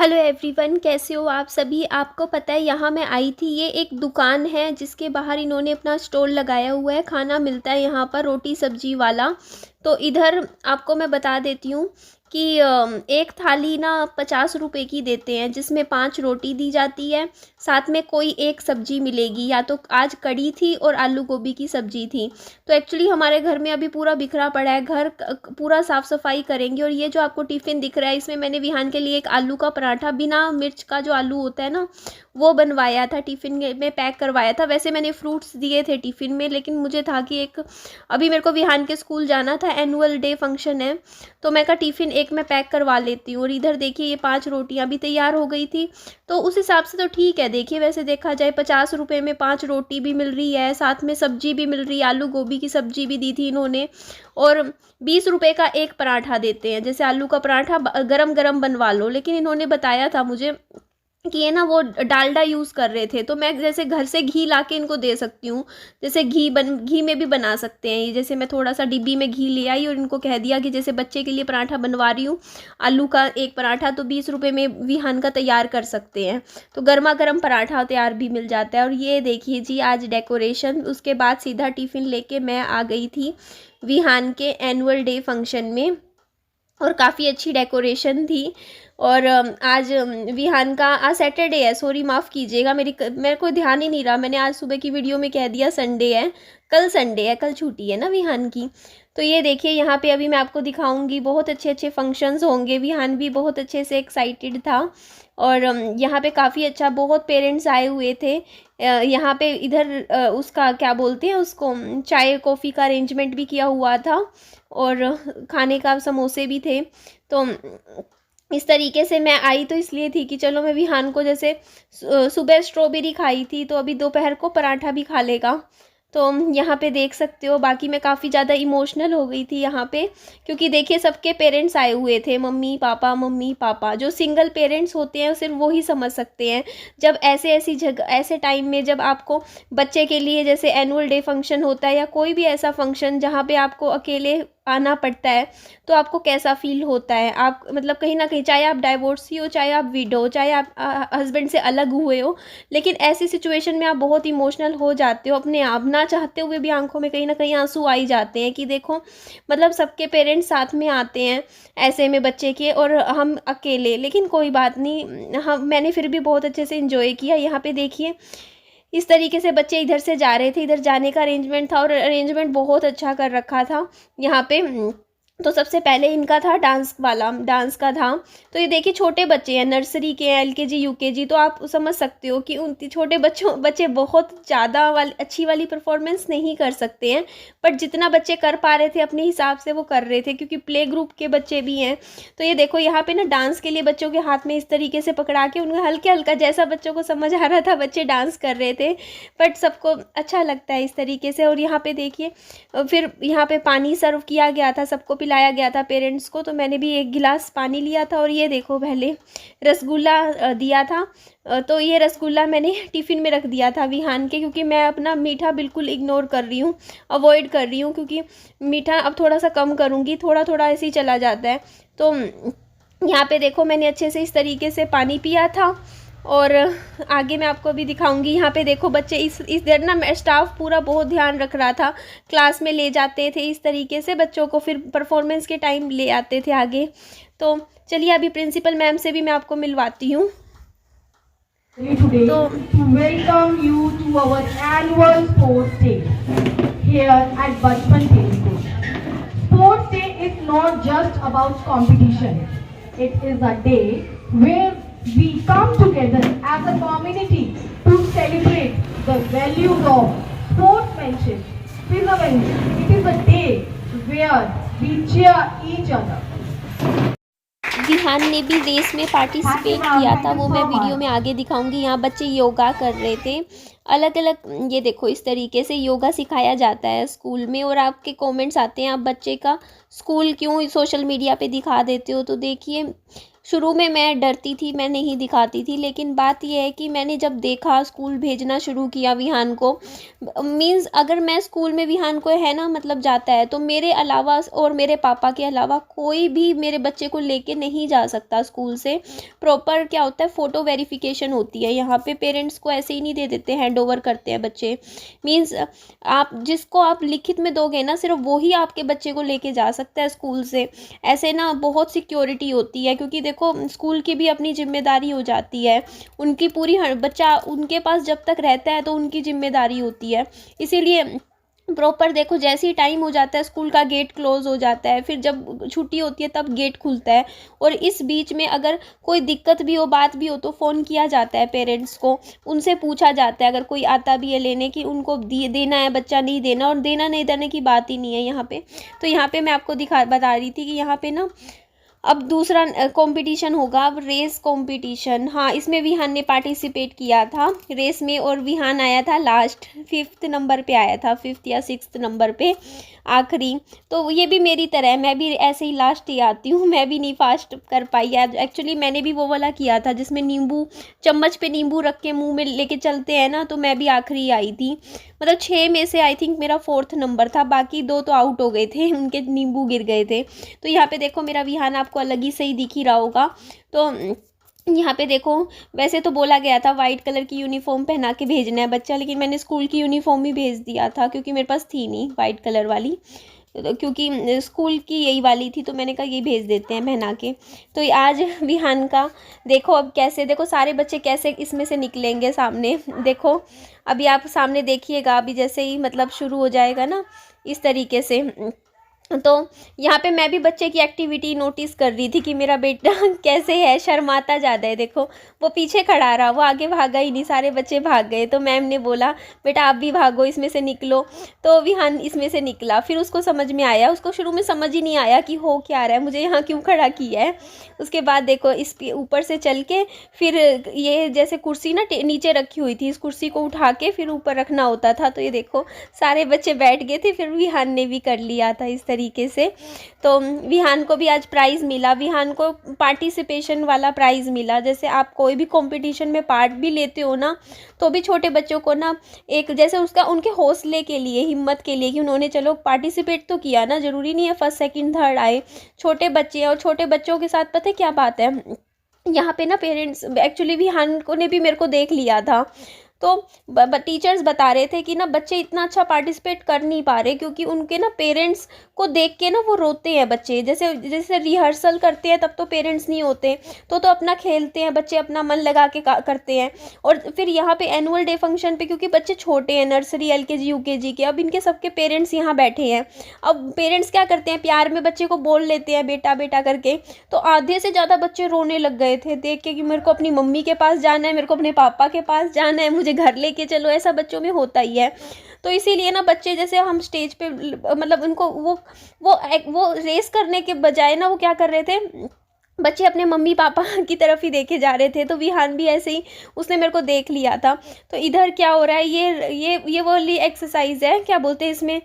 Hello everyone, कैसे हो आप सभी। आपको पता है यहाँ मैं आई थी, ये एक दुकान है जिसके बाहर इन्होंने अपना स्टॉल लगाया हुआ है। खाना मिलता है यहाँ पर, रोटी सब्जी वाला। तो इधर आपको मैं बता देती हूँ कि एक थाली ना 50 रुपए की देते हैं, जिसमें 5 रोटी दी जाती है, साथ में कोई एक सब्जी मिलेगी। या तो आज कड़ी थी और आलू गोभी की सब्जी थी। तो एक्चुअली हमारे घर में अभी पूरा बिखरा पड़ा है, घर पूरा साफ़ सफाई करेंगे। और ये जो आपको टिफ़िन दिख रहा है, इसमें मैंने विहान के लिए एक आलू का पराठा, बिना मिर्च का जो आलू होता है ना, वो बनवाया था, टिफ़िन में पैक करवाया था। वैसे मैंने फ्रूट्स दिए थे टिफ़िन में, लेकिन मुझे था कि एक अभी मेरे को विहान के स्कूल जाना था, एनुअल डे फंक्शन है, तो मैं कहा टिफ़िन एक मैं पैक करवा लेती हूँ। और इधर देखिए ये 5 रोटियाँ भी तैयार हो गई थी, तो उस हिसाब से तो ठीक है। देखिए वैसे देखा जाए 50 रुपये में 5 रोटी भी मिल रही है, साथ में सब्जी भी मिल रही है, आलू गोभी की सब्जी भी दी थी इन्होंने। और 20 रुपये का एक पराठा देते हैं, जैसे आलू का पराठा गरम गरम बनवा लो। लेकिन इन्होंने बताया था मुझे कि ये ना वो डालडा यूज़ कर रहे थे, तो मैं जैसे घर से घी ला के इनको दे सकती हूँ। जैसे घी में भी बना सकते हैं ये। जैसे मैं थोड़ा सा डिब्बी में घी ले आई और इनको कह दिया कि जैसे बच्चे के लिए पराठा बनवा रही हूँ, आलू का एक पराठा, तो 20 रुपये में विहान का तैयार कर सकते हैं। तो गर्मा गर्म पराठा तैयार भी मिल जाता है। और ये देखिए जी आज डेकोरेशन, उसके बाद सीधा टिफ़िन लेके मैं आ गई थी विहान के एनुअल डे फंक्शन में। और काफ़ी अच्छी डेकोरेशन थी। और आज विहान का आज सैटरडे है, सॉरी माफ़ कीजिएगा, मेरे को ध्यान ही नहीं रहा, मैंने आज सुबह की वीडियो में कह दिया संडे है। कल संडे है, कल छुट्टी है ना विहान की। तो ये देखिए यहाँ पे अभी मैं आपको दिखाऊंगी, बहुत अच्छे अच्छे फंक्शंस होंगे। विहान भी बहुत अच्छे से एक्साइटेड था। और यहाँ पे काफ़ी अच्छा, बहुत पेरेंट्स आए हुए थे यहाँ पे। इधर उसका क्या बोलते हैं उसको, चाय कॉफ़ी का अरेंजमेंट भी किया हुआ था, और खाने का समोसे भी थे। तो इस तरीके से मैं आई तो इसलिए थी कि चलो मैं विहान को, जैसे सुबह स्ट्रॉबेरी खाई थी, तो अभी दोपहर को पराठा भी खा लेगा। तो यहाँ पे देख सकते हो, बाकी मैं काफ़ी ज़्यादा इमोशनल हो गई थी यहाँ पे, क्योंकि देखिए सबके पेरेंट्स आए हुए थे, मम्मी पापा। जो सिंगल पेरेंट्स होते हैं सिर्फ वो ही समझ सकते हैं, जब ऐसी जगह, ऐसे टाइम में जब आपको बच्चे के लिए, जैसे एनुअल डे फंक्शन होता है या कोई भी ऐसा फंक्शन जहाँ पे आपको अकेले आना पड़ता है, तो आपको कैसा फील होता है। आप मतलब कहीं ना कहीं, चाहे आप डाइवोर्सी हो, चाहे आप विडो हो, चाहे आप हस्बैंड से अलग हुए हो, लेकिन ऐसी सिचुएशन में आप बहुत इमोशनल हो जाते हो अपने आप, ना चाहते हुए भी आंखों में कहीं ना कहीं आंसू आ ही जाते हैं कि देखो, मतलब सबके पेरेंट्स साथ में आते हैं ऐसे में बच्चे के, और हम अकेले। लेकिन कोई बात नहीं, मैंने फिर भी बहुत अच्छे से इंजॉय किया। यहाँ पे देखिए इस तरीके से बच्चे इधर से जा रहे थे, इधर जाने का अरेंजमेंट था, और अरेंजमेंट बहुत अच्छा कर रखा था यहाँ पे। तो सबसे पहले इनका था डांस वाला, डांस का था। तो ये देखिए छोटे बच्चे हैं, नर्सरी के हैं, एलकेजी यूकेजी, तो आप समझ सकते हो कि उन छोटे बच्चे बहुत ज़्यादा अच्छी वाली परफॉर्मेंस नहीं कर सकते हैं, बट जितना बच्चे कर पा रहे थे अपने हिसाब से वो कर रहे थे, क्योंकि प्ले ग्रुप के बच्चे भी हैं। तो ये देखो यहाँ पे ना डांस के लिए बच्चों के हाथ में इस तरीके से पकड़ा के, उन्हें हल्के हल्का, जैसा बच्चों को समझ आ रहा था बच्चे डांस कर रहे थे, बट सबको अच्छा लगता है इस तरीके से। और यहाँ पे देखिए फिर यहाँ पे पानी सर्व किया गया था, सबको पिलाया गया था पेरेंट्स को, तो मैंने भी एक गिलास पानी लिया था। और ये देखो पहले रसगुल्ला दिया था, तो ये रसगुल्ला मैंने टिफ़िन में रख दिया था विहान के, क्योंकि मैं अपना मीठा बिल्कुल इग्नोर कर रही हूँ, अवॉइड कर रही हूँ, क्योंकि मीठा अब थोड़ा सा कम करूँगी, थोड़ा थोड़ा ऐसे ही चला जाता है। तो यहाँ पे देखो मैंने अच्छे से इस तरीके से पानी पिया था। और आगे मैं आपको भी दिखाऊंगी। यहाँ पे देखो बच्चे इस देर ना स्टाफ पूरा बहुत ध्यान रख रहा था, क्लास में ले जाते थे इस तरीके से बच्चों को, फिर परफॉर्मेंस के टाइम ले आते थे आगे। तो चलिए अभी प्रिंसिपल मैम से भी मैं आपको मिलवाती हूँ। तो welcome you to our annual sports day here at Bachpan telescope. Sports Day is not just about competition. It is a day where we come together as a community to celebrate the values of sportsmanship, perseverance. It is a day where we cheer each other. Vihaan ने भी race में participate किया था, वो मैं video में आगे दिखाऊंगी। यहाँ बच्चे योगा कर रहे थे अलग अलग, ये देखो इस तरीके से योगा सिखाया जाता है स्कूल में। और आपके कमेंट्स आते हैं, आप बच्चे का स्कूल क्यों सोशल मीडिया पे दिखा देते हो। तो देखिए शुरू में मैं डरती थी, मैं नहीं दिखाती थी, लेकिन बात ये है कि मैंने जब देखा, स्कूल भेजना शुरू किया विहान को, मीन्स अगर मैं स्कूल में विहान को है ना मतलब जाता है, तो मेरे अलावा और मेरे पापा के अलावा कोई भी मेरे बच्चे को लेके नहीं जा सकता स्कूल से। प्रॉपर क्या होता है, फ़ोटो वेरिफिकेशन होती है यहाँ पे, पेरेंट्स को ऐसे ही नहीं दे देते, हैंड ओवर करते हैं बच्चे। मीन्स आप जिसको आप लिखित में दोगे ना, सिर्फ वो ही आपके बच्चे को लेके जा सकता है स्कूल से। ऐसे ना बहुत सिक्योरिटी होती है, क्योंकि देखो स्कूल की भी अपनी जिम्मेदारी हो जाती है, उनकी पूरी बच्चा उनके पास जब तक रहता है तो उनकी जिम्मेदारी होती है। इसीलिए प्रॉपर देखो, जैसे ही टाइम हो जाता है स्कूल का गेट क्लोज हो जाता है, फिर जब छुट्टी होती है तब गेट खुलता है, और इस बीच में अगर कोई दिक्कत भी हो, बात भी हो, तो फ़ोन किया जाता है पेरेंट्स को, उनसे पूछा जाता है अगर कोई आता भी है लेने की, उनको देना है बच्चा, नहीं देना, और देना नहीं देने की बात ही नहीं है यहाँ पे। तो यहाँ पे मैं आपको बता रही थी कि यहाँ पे ना अब दूसरा कंपटीशन होगा, अब रेस कंपटीशन। हाँ, इसमें विहान ने पार्टिसिपेट किया था रेस में, और विहान आया था लास्ट, 5th नंबर पे आया था, 5th या 6th नंबर पे, आखिरी। तो ये भी मेरी तरह है, मैं भी ऐसे ही लास्ट ही आती हूँ, मैं भी नहीं फास्ट कर पाई आज। एक्चुअली मैंने भी वो वाला किया था जिसमें नींबू, चम्मच पे नींबू रख के मुंह में लेके चलते हैं ना, तो मैं भी आखिरी आई थी। मतलब 6 में से आई थिंक मेरा 4th नंबर था, बाकी 2 तो आउट हो गए थे, उनके नींबू गिर गए थे। तो यहाँ पे देखो मेरा विहान आपको अलग ही सही दिख ही रहा होगा। तो यहाँ पे देखो, वैसे तो बोला गया था वाइट कलर की यूनिफॉर्म पहना के भेजना है बच्चा, लेकिन मैंने स्कूल की यूनिफॉर्म ही भेज दिया था, क्योंकि मेरे पास थी नहीं वाइट कलर वाली, क्योंकि स्कूल की यही वाली थी, तो मैंने कहा ये भेज देते हैं पहना के। तो आज विहान का देखो, अब कैसे देखो सारे बच्चे कैसे इसमें से निकलेंगे सामने, देखो अभी आप सामने देखिएगा, अभी जैसे ही मतलब शुरू हो जाएगा ना इस तरीके से। तो यहाँ पे मैं भी बच्चे की एक्टिविटी नोटिस कर रही थी कि मेरा बेटा कैसे है, शर्माता ज़्यादा है। देखो वो पीछे खड़ा रहा, वो आगे भागा ही नहीं, सारे बच्चे भाग गए। तो मैम ने बोला बेटा आप भी भागो, इसमें से निकलो। तो विहान इसमें से निकला, फिर उसको समझ में आया, उसको शुरू में समझ ही नहीं आया कि हो क्या रहा है, मुझे यहाँ क्यों खड़ा किया है। उसके बाद देखो इस ऊपर से चल के, फिर ये जैसे कुर्सी ना नीचे रखी हुई थी, इस कुर्सी को उठा के फिर ऊपर रखना होता था। तो ये देखो सारे बच्चे बैठ गए थे, फिर विहान ने भी कर लिया था इस तरीके से। तो विहान को भी आज प्राइज़ मिला, विहान को पार्टिसिपेशन वाला प्राइज़ मिला। जैसे आप कोई भी कंपटीशन में पार्ट भी लेते हो ना, तो भी छोटे बच्चों को ना एक जैसे उसका उनके हौसले के लिए, हिम्मत के लिए, कि उन्होंने चलो पार्टिसिपेट तो किया ना, ज़रूरी नहीं है फर्स्ट सेकंड थर्ड आए, छोटे बच्चे हैं। और छोटे बच्चों के साथ पता है क्या बात है, यहाँ पे ना पेरेंट्स, एक्चुअली विहान को ने भी मेरे को देख लिया था, तो टीचर्स बता रहे थे कि ना बच्चे इतना अच्छा पार्टिसिपेट कर नहीं पा रहे, क्योंकि उनके ना पेरेंट्स को देख के ना वो रोते हैं बच्चे। जैसे जैसे रिहर्सल करते हैं तब तो पेरेंट्स नहीं होते, तो अपना खेलते हैं बच्चे, अपना मन लगा के करते हैं। और फिर यहाँ पे एनुअल डे फंक्शन पे, क्योंकि बच्चे छोटे हैं, नर्सरी LKG UKG के, अब इनके सबके पेरेंट्स यहाँ बैठे हैं। अब पेरेंट्स क्या करते हैं, प्यार में बच्चे को बोल लेते हैं बेटा बेटा करके। तो आधे से ज़्यादा बच्चे रोने लग गए थे देख के कि मेरे को अपनी मम्मी के पास जाना है, मेरे को अपने पापा के पास जाना है, मुझे घर लेके चलो। ऐसा बच्चों में होता ही है। तो इसीलिए ना बच्चे, जैसे हम स्टेज पे मतलब उनको वो रेस करने के बजाय ना वो क्या कर रहे थे, बच्चे अपने मम्मी पापा की तरफ ही देखे जा रहे थे। तो विहान भी ऐसे ही, उसने मेरे को देख लिया था। तो इधर क्या हो रहा है, ये वाली एक्सरसाइज है, क्या बोलते हैं इसमें,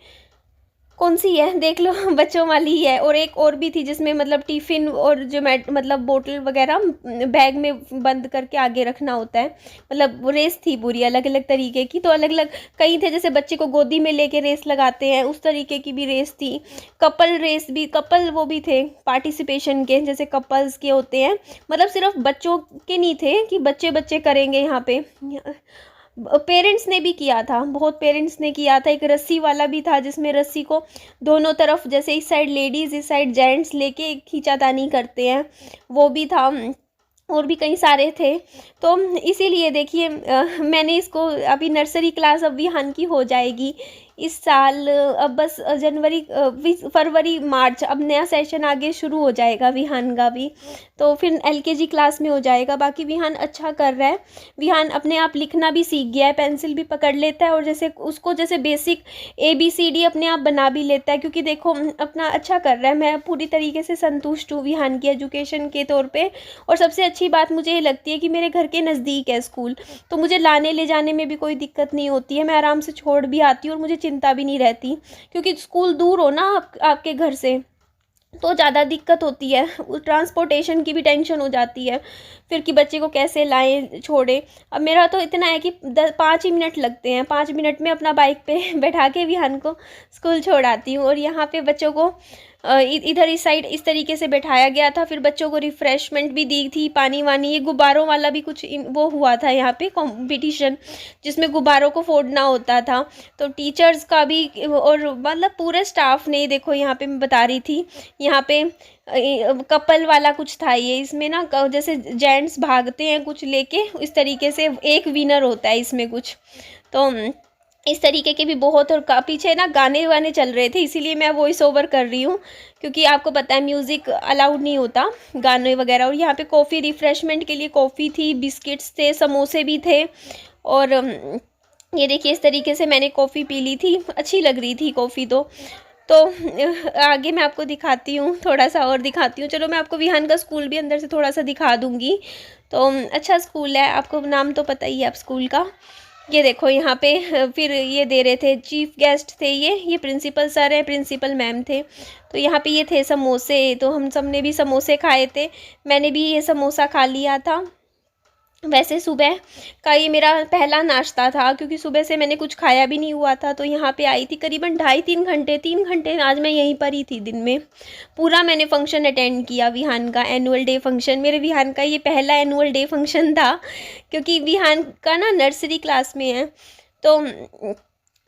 कौन सी है देख लो, बच्चों वाली ही है। और एक और भी थी जिसमें मतलब टिफ़िन और जो मतलब बोतल वगैरह बैग में बंद करके आगे रखना होता है। मतलब वो रेस थी पूरी अलग अलग तरीके की। तो अलग अलग कई थे, जैसे बच्चे को गोदी में लेके रेस लगाते हैं, उस तरीके की भी रेस थी। कपल रेस भी, कपल वो भी थे पार्टिसिपेशन के, जैसे कपल्स के होते हैं। मतलब सिर्फ बच्चों के नहीं थे कि बच्चे बच्चे करेंगे, यहाँ पे पेरेंट्स ने भी किया था, बहुत पेरेंट्स ने किया था। एक रस्सी वाला भी था, जिसमें रस्सी को दोनों तरफ, जैसे इस साइड लेडीज़ इस साइड जेंट्स लेके खींचातानी करते हैं, वो भी था। और भी कई सारे थे। तो इसीलिए देखिए मैंने इसको, अभी नर्सरी क्लास अब विहान की हो जाएगी इस साल। अब बस जनवरी फरवरी मार्च, अब नया सेशन आगे शुरू हो जाएगा विहान का भी, तो फिर LKG क्लास में हो जाएगा। बाकी विहान अच्छा कर रहा है। विहान अपने आप लिखना भी सीख गया है, पेंसिल भी पकड़ लेता है, और जैसे उसको जैसे बेसिक ABCD अपने आप बना भी लेता है। क्योंकि देखो अपना अच्छा कर रहा है, मैं पूरी तरीके से संतुष्ट हूँ विहान की एजुकेशन के तौर पे। और सबसे अच्छी बात मुझे ये लगती है कि मेरे घर के नज़दीक है स्कूल, तो मुझे लाने ले जाने में भी कोई दिक्कत नहीं होती है, मैं आराम से छोड़ भी आती हूँ, और मुझे चिंता भी नहीं रहती। क्योंकि स्कूल दूर हो ना आपके घर से, तो ज़्यादा दिक्कत होती है, ट्रांसपोर्टेशन की भी टेंशन हो जाती है फिर कि बच्चे को कैसे लाएं छोड़ें। अब मेरा तो इतना है कि 5 ही मिनट लगते हैं, 5 मिनट में अपना बाइक पे बैठा के विहान को स्कूल छोड़ आती हूँ। और यहाँ पे बच्चों को इधर इस साइड इस तरीके से बैठाया गया था, फिर बच्चों को रिफ़्रेशमेंट भी दी थी, पानी वानी, ये गुब्बारों वाला भी कुछ वो हुआ था यहाँ पे कंपटीशन, जिसमें गुब्बारों को फोड़ना होता था। तो टीचर्स का भी और मतलब पूरे स्टाफ ने, देखो यहाँ पे मैं बता रही थी, यहाँ पे कपल वाला कुछ था ये, इसमें ना जैसे जेंट्स भागते हैं कुछ लेके, इस तरीके से एक विनर होता है इसमें कुछ। तो इस तरीके के भी बहुत, और पीछे ना गाने वाने चल रहे थे, इसीलिए मैं वॉइस ओवर कर रही हूँ, क्योंकि आपको पता है म्यूज़िक अलाउड नहीं होता, गाने वगैरह। और यहाँ पे कॉफ़ी, रिफ़्रेशमेंट के लिए कॉफ़ी थी, बिस्किट्स थे, समोसे भी थे। और ये देखिए इस तरीके से मैंने कॉफ़ी पी ली थी, अच्छी लग रही थी कॉफ़ी तो आगे मैं आपको दिखाती हूँ, थोड़ा सा और दिखाती हूँ। चलो मैं आपको विहान का स्कूल भी अंदर से थोड़ा सा दिखा दूँगी। तो अच्छा स्कूल है, आपको नाम तो पता ही है आप स्कूल का। ये देखो यहाँ पे फिर ये दे रहे थे, चीफ गेस्ट थे ये प्रिंसिपल सर हैं, प्रिंसिपल मैम थे। तो यहाँ पे ये थे समोसे, तो हम सब ने भी समोसे खाए थे, मैंने भी ये समोसा खा लिया था। वैसे सुबह का ये मेरा पहला नाश्ता था, क्योंकि सुबह से मैंने कुछ खाया भी नहीं हुआ था। तो यहाँ पे आई थी करीबन 2.5-3 घंटे आज मैं यहीं पर ही थी दिन में। पूरा मैंने फंक्शन अटेंड किया विहान का, एनुअल डे फंक्शन। मेरे विहान का ये पहला एनुअल डे फंक्शन था, क्योंकि विहान का ना नर्सरी क्लास में है। तो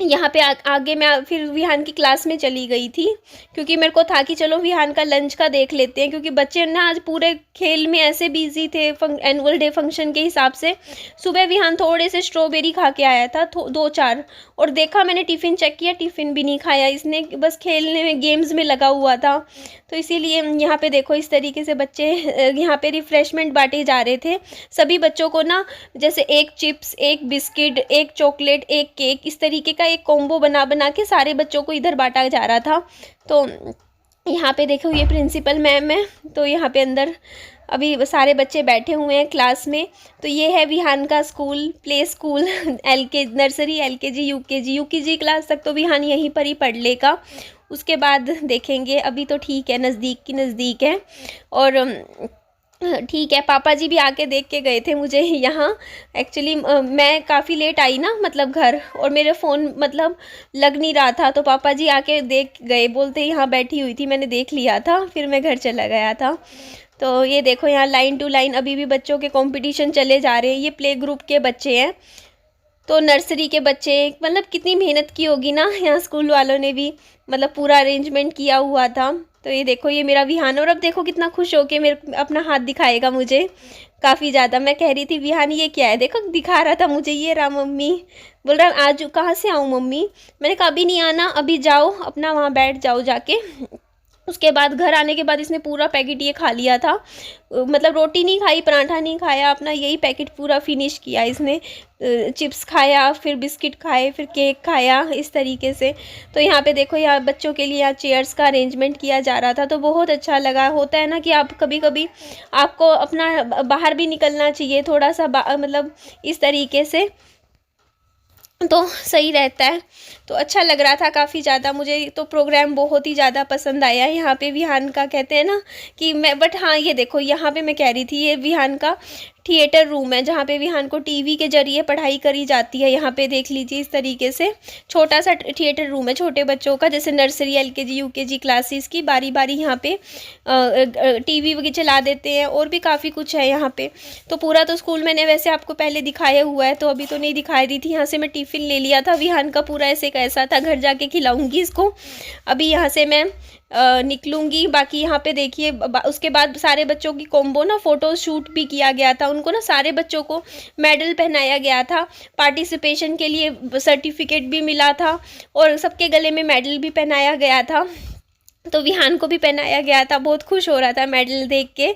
यहाँ पे आगे मैं फिर विहान की क्लास में चली गई थी, क्योंकि मेरे को था कि चलो विहान का लंच का देख लेते हैं, क्योंकि बच्चे ना आज पूरे खेल में ऐसे बिजी थे एनुअल डे फंक्शन के हिसाब से। सुबह विहान थोड़े से स्ट्रॉबेरी खा के आया था, 2-4, और देखा मैंने टिफ़िन चेक किया, टिफ़िन भी नहीं खाया इसने, बस खेलने में, गेम्स में लगा हुआ था। तो इसीलिए यहाँ पे देखो इस तरीके से बच्चे यहाँ पे रिफ़्रेशमेंट बांटे जा रहे थे सभी बच्चों को ना, जैसे एक चिप्स, एक बिस्किट, एक चॉकलेट, एक केक, इस तरीके का एक कॉम्बो बना बना के सारे बच्चों को इधर बांटा जा रहा था। तो यहाँ पे देखो ये प्रिंसिपल मैम है, तो यहाँ पे अंदर अभी सारे बच्चे बैठे हुए हैं क्लास में। तो ये है विहान का school, play school, nursery, LKG, UKG class तक तो विहान यहीं पर ही पढ़ लेगा, उसके बाद देखेंगे। अभी तो ठीक है, नज़दीक की नज़दीक है। और ठीक है, पापा जी भी आके देख के गए थे मुझे यहाँ। एक्चुअली मैं काफ़ी लेट आई ना, मतलब घर, और मेरे फ़ोन मतलब लग नहीं रहा था, तो पापा जी आके देख गए, बोलते यहाँ बैठी हुई थी, मैंने देख लिया था, फिर मैं घर चला गया था। तो ये देखो यहाँ लाइन टू लाइन अभी भी बच्चों के कंपटीशन चले जा रहे हैं। ये प्ले ग्रुप के बच्चे हैं, तो नर्सरी के बच्चे, मतलब कितनी मेहनत की होगी ना यहाँ स्कूल वालों ने भी, मतलब पूरा अरेंजमेंट किया हुआ था। तो ये देखो ये मेरा विहान, और अब देखो कितना खुश होके मेरे अपना हाथ दिखाएगा मुझे, काफ़ी ज़्यादा। मैं कह रही थी विहान ये क्या है, देखो दिखा रहा था मुझे, ये रहा मम्मी, बोल रहा आज कहाँ से आऊँ मम्मी। मैंने कहा अभी नहीं आना, अभी जाओ अपना वहाँ बैठ जाओ जाके। उसके बाद घर आने के बाद इसने पूरा पैकेट ये खा लिया था, मतलब रोटी नहीं खाई, पराठा नहीं खाया, अपना यही पैकेट पूरा फिनिश किया इसने। चिप्स खाया, फिर बिस्किट खाए, फिर केक खाया, इस तरीके से। तो यहाँ पे देखो यहाँ बच्चों के लिए यहाँ चेयर्स का अरेंजमेंट किया जा रहा था, तो बहुत अच्छा लगा। होता है ना कि आप कभी कभी आपको अपना बाहर भी निकलना चाहिए थोड़ा सा, मतलब इस तरीके से, तो सही रहता है। तो अच्छा लग रहा था काफ़ी ज़्यादा, मुझे तो प्रोग्राम बहुत ही ज़्यादा पसंद आया। यहाँ पे विहान का कहते हैं ना कि मैं, बट हाँ ये देखो यहाँ पे मैं कह रही थी, ये विहान का थिएटर रूम है, जहाँ पे विहान को टीवी के जरिए पढ़ाई करी जाती है। यहाँ पे देख लीजिए इस तरीके से छोटा सा थिएटर रूम है छोटे बच्चों का, जैसे नर्सरी, LKG, UKG क्लासेस की बारी बारी यहाँ पे टीवी वगैरह चला देते हैं, और भी काफ़ी कुछ है यहाँ पे। तो पूरा तो स्कूल मैंने वैसे आपको पहले दिखाया हुआ है, तो अभी तो नहीं दिखा रही थी। यहाँ से मैं टिफ़िन ले लिया था विहान का पूरा, ऐसे कैसा था, घर जाके खिलाऊंगी इसको। अभी यहाँ से मैं निकलूंगी। बाकी यहाँ पे देखिए उसके बाद सारे बच्चों की कॉम्बो ना फ़ोटो शूट भी किया गया था, उनको ना सारे बच्चों को मेडल पहनाया गया था, पार्टिसिपेशन के लिए सर्टिफिकेट भी मिला था, और सबके गले में मेडल भी पहनाया गया था। तो विहान को भी पहनाया गया था, बहुत खुश हो रहा था मेडल देख के,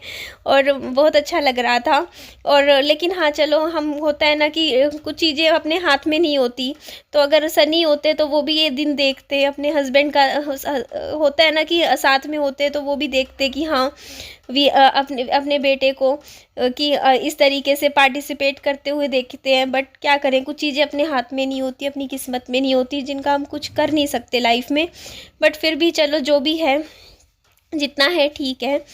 और बहुत अच्छा लग रहा था। और लेकिन हाँ चलो, हम होता है ना कि कुछ चीज़ें अपने हाथ में नहीं होती, तो अगर सनी होते तो वो भी ये दिन देखते, अपने हस्बैंड का होता है ना कि साथ में होते तो वो भी देखते कि हाँ अपने बेटे को कि इस तरीके से पार्टिसिपेट करते हुए देखते हैं। बट क्या करें, कुछ चीज़ें अपने हाथ में नहीं होती, अपनी किस्मत में नहीं होती, जिनका हम कुछ कर नहीं सकते लाइफ में। बट फिर भी चलो जो भी है, जितना है ठीक है।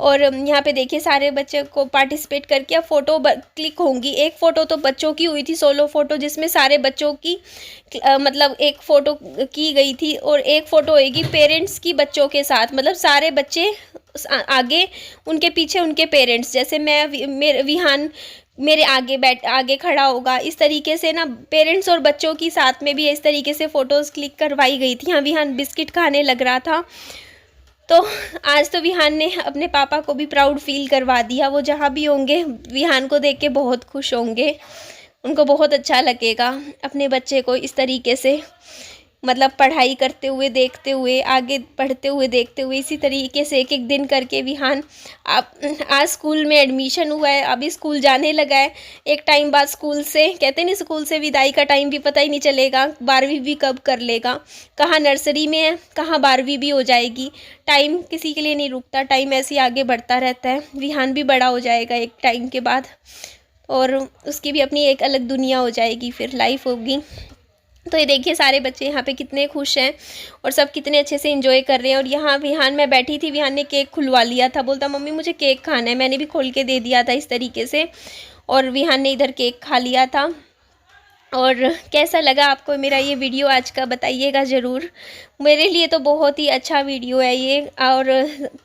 और यहाँ पे देखिए सारे बच्चे को पार्टिसिपेट करके अब फ़ोटो क्लिक होंगी। एक फ़ोटो तो बच्चों की हुई थी, सोलो फ़ोटो, जिसमें सारे बच्चों की मतलब एक फ़ोटो की गई थी, और एक फ़ोटो होएगी पेरेंट्स की बच्चों के साथ, मतलब सारे बच्चे आगे, उनके पीछे उनके पेरेंट्स, जैसे मैं मेरे विहान मेरे आगे खड़ा होगा, इस तरीके से ना पेरेंट्स और बच्चों की साथ में भी इस तरीके से फ़ोटोज़ क्लिक करवाई गई थी। यहाँ विहान बिस्किट खाने लग रहा था। तो आज तो विहान ने अपने पापा को भी प्राउड फील करवा दिया। वो जहाँ भी होंगे विहान को देख के बहुत खुश होंगे, उनको बहुत अच्छा लगेगा अपने बच्चे को इस तरीके से, मतलब पढ़ाई करते हुए देखते हुए, आगे पढ़ते हुए देखते हुए, इसी तरीके से एक एक दिन करके विहान आज स्कूल में एडमिशन हुआ है, अभी स्कूल जाने लगा है। एक टाइम बाद स्कूल से, कहते नहीं स्कूल से विदाई का टाइम भी पता ही नहीं चलेगा, 12वीं भी कब कर लेगा, कहाँ नर्सरी में है, कहाँ 12वीं भी हो जाएगी। टाइम किसी के लिए नहीं रुकता, टाइम ऐसे ही आगे बढ़ता रहता है। विहान भी बड़ा हो जाएगा एक टाइम के बाद, और उसकी भी अपनी एक अलग दुनिया हो जाएगी, फिर लाइफ होगी। तो ये देखिए सारे बच्चे यहाँ पे कितने खुश हैं और सब कितने अच्छे से एंजॉय कर रहे हैं। और यहाँ विहान, मैं बैठी थी, विहान ने केक खुलवा लिया था, बोलता मम्मी मुझे केक खाना है, मैंने भी खोल के दे दिया था इस तरीके से, और विहान ने इधर केक खा लिया था। और कैसा लगा आपको मेरा ये वीडियो आज का, बताइएगा ज़रूर। मेरे लिए तो बहुत ही अच्छा वीडियो है ये, और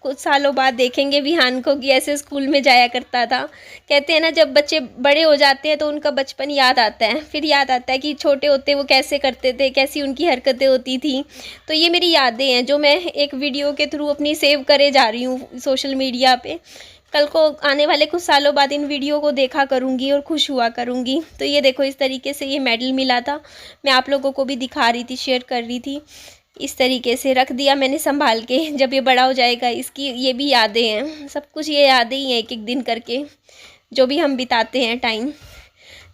कुछ सालों बाद देखेंगे विहान को कि ऐसे स्कूल में जाया करता था। कहते हैं ना जब बच्चे बड़े हो जाते हैं तो उनका बचपन याद आता है, फिर याद आता है कि छोटे होते वो कैसे करते थे, कैसी उनकी हरकतें होती थी। तो ये मेरी यादें हैं जो मैं एक वीडियो के थ्रू अपनी सेव करे जा रही हूँ सोशल मीडिया पे। कल को आने वाले कुछ सालों बाद इन वीडियो को देखा करूँगी और खुश हुआ करूँगी। तो ये देखो इस तरीके से ये मेडल मिला था, मैं आप लोगों को भी दिखा रही थी, शेयर कर रही थी। इस तरीके से रख दिया मैंने संभाल के, जब ये बड़ा हो जाएगा इसकी ये भी यादें हैं, सब कुछ ये यादें ही हैं एक एक दिन करके जो भी हम बिताते हैं टाइम।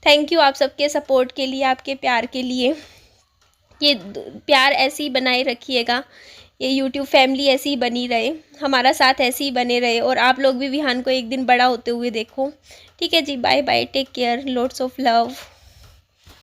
थैंक यू आप सबके सपोर्ट के लिए, आपके प्यार के लिए। ये प्यार ऐसे ही बनाए रखिएगा, ये यूट्यूब फैमिली ऐसी ही बनी रहे, हमारा साथ ऐसे ही बने रहे, और आप लोग भी विहान को एक दिन बड़ा होते हुए देखो। ठीक है जी, bye bye, take care, loads of love.